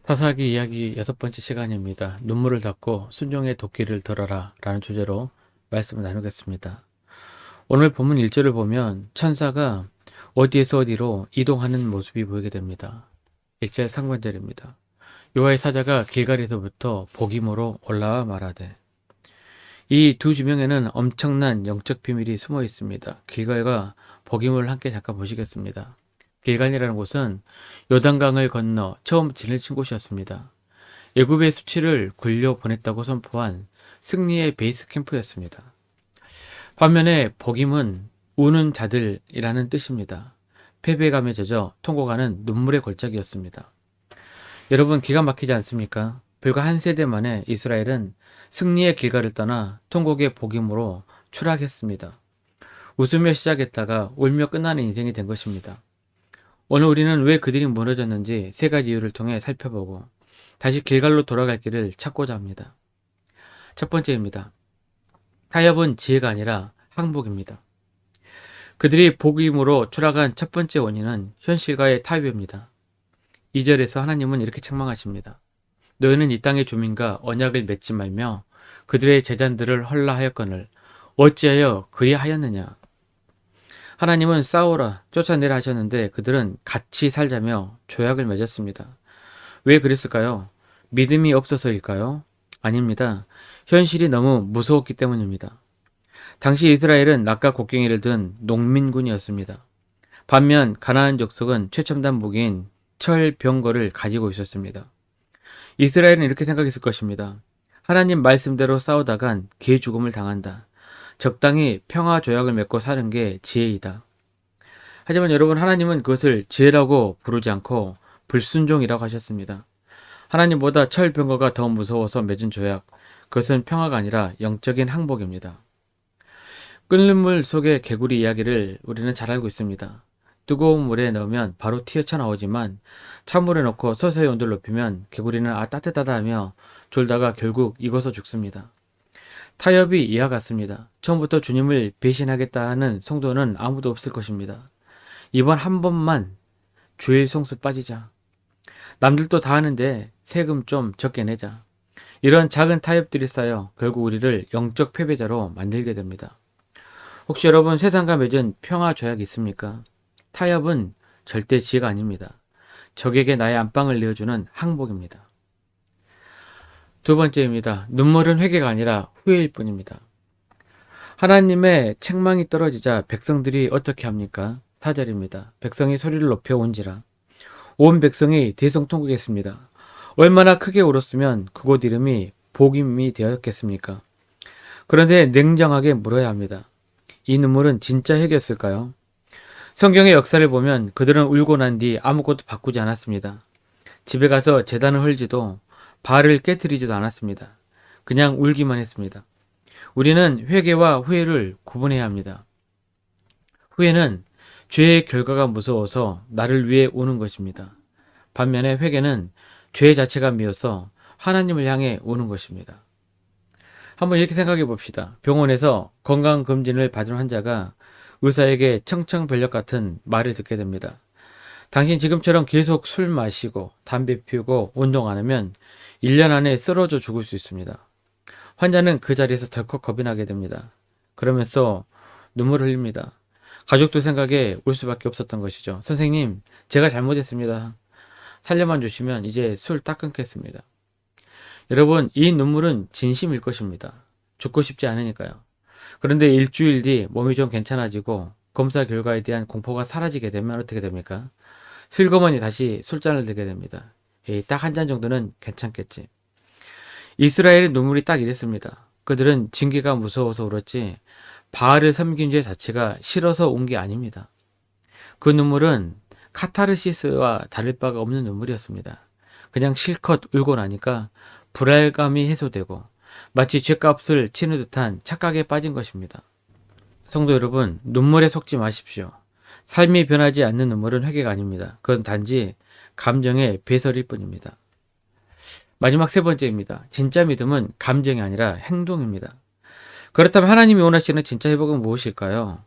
사사기 이야기 6번째 시간입니다. 눈물을 닦고 순종의 도끼를 들어라 라는 주제로 말씀을 나누겠습니다. 오늘 본문 1절을 보면 천사가 어디에서 어디로 이동하는 모습이 보이게 됩니다. 1절 상반절입니다. 여호와의 사자가 길갈에서부터 복임으로 올라와 말하되. 이 두 지명에는 엄청난 영적 비밀이 숨어 있습니다. 길갈과 복임을 함께 잠깐 보시겠습니다. 길갈이라는 곳은 요단강을 건너 처음 진을 친 곳이었습니다. 애굽의 수치를 굴려 보냈다고 선포한 승리의 베이스 캠프였습니다. 반면에 복임은 우는 자들이라는 뜻입니다. 패배감에 젖어 통곡하는 눈물의 골짜기였습니다. 여러분, 기가 막히지 않습니까? 불과 한 세대 만에 이스라엘은 승리의 길가를 떠나 통곡의 복임으로 추락했습니다. 웃으며 시작했다가 울며 끝나는 인생이 된 것입니다. 오늘 우리는 왜 그들이 무너졌는지 세 가지 이유를 통해 살펴보고 다시 길갈로 돌아갈 길을 찾고자 합니다. 첫 번째입니다. 타협은 지혜가 아니라 항복입니다. 그들이 복임으로 추락한 첫 번째 원인은 현실과의 타협입니다. 2절에서 하나님은 이렇게 책망하십니다. 너희는 이 땅의 주민과 언약을 맺지 말며 그들의 제잔들을 헐라하였거늘 어찌하여 그리하였느냐. 하나님은 싸우라 쫓아내라 하셨는데 그들은 같이 살자며 조약을 맺었습니다. 왜 그랬을까요? 믿음이 없어서일까요? 아닙니다. 현실이 너무 무서웠기 때문입니다. 당시 이스라엘은 낙과 곡괭이를 든 농민군이었습니다. 반면 가나안 족속은 최첨단 무기인 철병거를 가지고 있었습니다. 이스라엘은 이렇게 생각했을 것입니다. 하나님 말씀대로 싸우다간 개죽음을 당한다. 적당히 평화 조약을 맺고 사는 게 지혜이다. 하지만 여러분, 하나님은 그것을 지혜라고 부르지 않고 불순종이라고 하셨습니다. 하나님보다 철병거가 더 무서워서 맺은 조약, 그것은 평화가 아니라 영적인 항복입니다. 끓는 물 속의 개구리 이야기를 우리는 잘 알고 있습니다. 뜨거운 물에 넣으면 바로 튀어쳐 나오지만 찬물에 넣고 서서히 온도를 높이면 개구리는 따뜻하다 하며 졸다가 결국 익어서 죽습니다. 타협이 이와 같습니다. 처음부터 주님을 배신하겠다 하는 성도는 아무도 없을 것입니다. 이번 한 번만 주일 성수 빠지자. 남들도 다 하는데 세금 좀 적게 내자. 이런 작은 타협들이 쌓여 결국 우리를 영적 패배자로 만들게 됩니다. 혹시 여러분 세상과 맺은 평화 조약이 있습니까? 타협은 절대 지혜가 아닙니다. 적에게 나의 안방을 내어주는 항복입니다. 두 번째입니다. 눈물은 회개가 아니라 후회일 뿐입니다. 하나님의 책망이 떨어지자 백성들이 어떻게 합니까? 4절입니다. 백성이 소리를 높여 온지라. 온 백성이 대성통곡했습니다. 얼마나 크게 울었으면 그곳 이름이 복임이 되었겠습니까? 그런데 냉정하게 물어야 합니다. 이 눈물은 진짜 회개였을까요? 성경의 역사를 보면 그들은 울고 난 뒤 아무것도 바꾸지 않았습니다. 집에 가서 제단을 헐지도 발을 깨트리지도 않았습니다. 그냥 울기만 했습니다. 우리는 회개와 후회를 구분해야 합니다. 후회는 죄의 결과가 무서워서 나를 위해 우는 것입니다. 반면에 회개는 죄 자체가 미워서 하나님을 향해 우는 것입니다. 한번 이렇게 생각해 봅시다. 병원에서 건강검진을 받은 환자가 의사에게 청청별력 같은 말을 듣게 됩니다. 당신 지금처럼 계속 술 마시고 담배 피우고 운동 안 하면 1년 안에 쓰러져 죽을 수 있습니다. 환자는 그 자리에서 덜컥 겁이 나게 됩니다. 그러면서 눈물을 흘립니다. 가족도 생각에 울 수밖에 없었던 것이죠. 선생님, 제가 잘못했습니다. 살려만 주시면 이제 술 딱 끊겠습니다. 여러분, 이 눈물은 진심일 것입니다. 죽고 싶지 않으니까요. 그런데 일주일 뒤 몸이 좀 괜찮아지고 검사 결과에 대한 공포가 사라지게 되면 어떻게 됩니까? 슬그머니 다시 술잔을 들게 됩니다. 딱 한 잔 정도는 괜찮겠지. 이스라엘의 눈물이 딱 이랬습니다. 그들은 징계가 무서워서 울었지 바알을 섬긴 죄 자체가 싫어서 온 게 아닙니다. 그 눈물은 카타르시스와 다를 바가 없는 눈물이었습니다. 그냥 실컷 울고 나니까 불알감이 해소되고 마치 죗값을 치는 듯한 착각에 빠진 것입니다. 성도 여러분, 눈물에 속지 마십시오. 삶이 변하지 않는 눈물은 회개가 아닙니다. 그건 단지 감정의 배설일 뿐입니다. 마지막 세 번째입니다. 진짜 믿음은 감정이 아니라 행동입니다. 그렇다면 하나님이 원하시는 진짜 회복은 무엇일까요?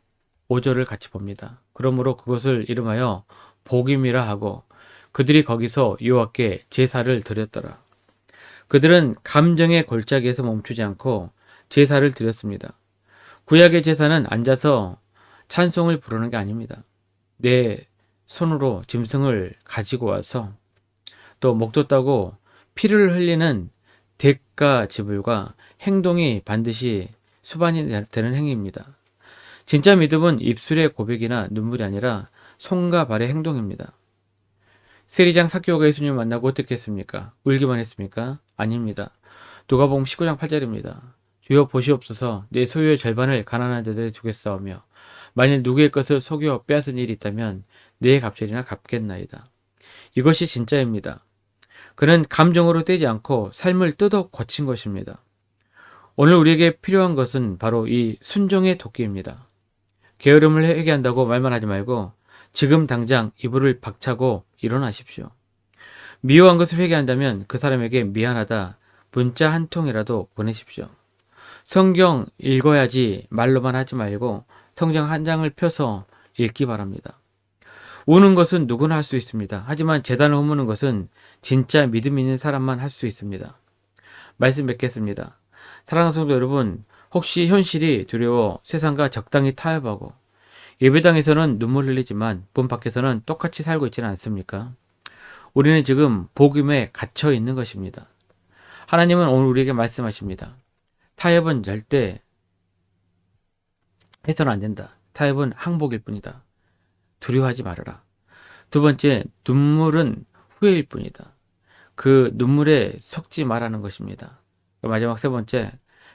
5절을 같이 봅니다. 그러므로 그것을 이름하여 복임이라 하고 그들이 거기서 여호와께 제사를 드렸더라. 그들은 감정의 골짜기에서 멈추지 않고 제사를 드렸습니다. 구약의 제사는 앉아서 찬송을 부르는 게 아닙니다. 내 손으로 짐승을 가지고 와서 또 목도 따고 피를 흘리는 대가 지불과 행동이 반드시 수반이 되는 행위입니다. 진짜 믿음은 입술의 고백이나 눈물이 아니라 손과 발의 행동입니다. 세리장 삭개오가 예수님을 만나고 어떻게 했습니까? 울기만 했습니까? 아닙니다. 누가복음 19장 8절입니다. 주여 보시옵소서 내 소유의 절반을 가난한 자들에게 주겠사오며 만일 누구의 것을 속여 빼앗은 일이 있다면 내 갑절이나 갚겠나이다. 이것이 진짜입니다. 그는 감정으로 떼지 않고 삶을 뜯어 고친 것입니다. 오늘 우리에게 필요한 것은 바로 이 순종의 도끼입니다. 게으름을 회개한다고 말만 하지 말고 지금 당장 이불을 박차고 일어나십시오. 미워한 것을 회개한다면 그 사람에게 미안하다 문자 한 통이라도 보내십시오. 성경 읽어야지 말로만 하지 말고 성경 한 장을 펴서 읽기 바랍니다. 우는 것은 누구나 할 수 있습니다. 하지만 제단을 허무는 것은 진짜 믿음 있는 사람만 할 수 있습니다. 말씀 뵙겠습니다. 사랑하는 성도 여러분, 혹시 현실이 두려워 세상과 적당히 타협하고 예배당에서는 눈물 흘리지만 문 밖에서는 똑같이 살고 있지는 않습니까? 우리는 지금 복음에 갇혀 있는 것입니다. 하나님은 오늘 우리에게 말씀하십니다. 타협은 절대 해서는 안 된다. 타협은 항복일 뿐이다. 두려워하지 말아라. 두 번째, 눈물은 후회일 뿐이다. 그 눈물에 속지 말라는 것입니다. 마지막 세 번째,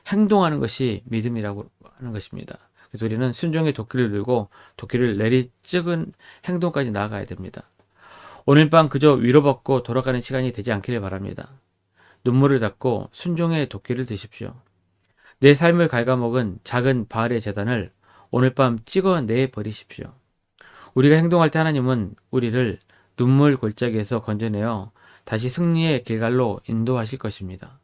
행동하는 것이 믿음이라고 하는 것입니다. 그래서 우리는 순종의 도끼를 들고 도끼를 내리찍은 행동까지 나아가야 됩니다. 오늘 밤 그저 위로받고 돌아가는 시간이 되지 않기를 바랍니다. 눈물을 닦고 순종의 도끼를 드십시오. 내 삶을 갉아먹은 작은 바알의 제단을 오늘 밤 찍어내 버리십시오. 우리가 행동할 때 하나님은 우리를 눈물 골짜기에서 건져내어 다시 승리의 길갈로 인도하실 것입니다.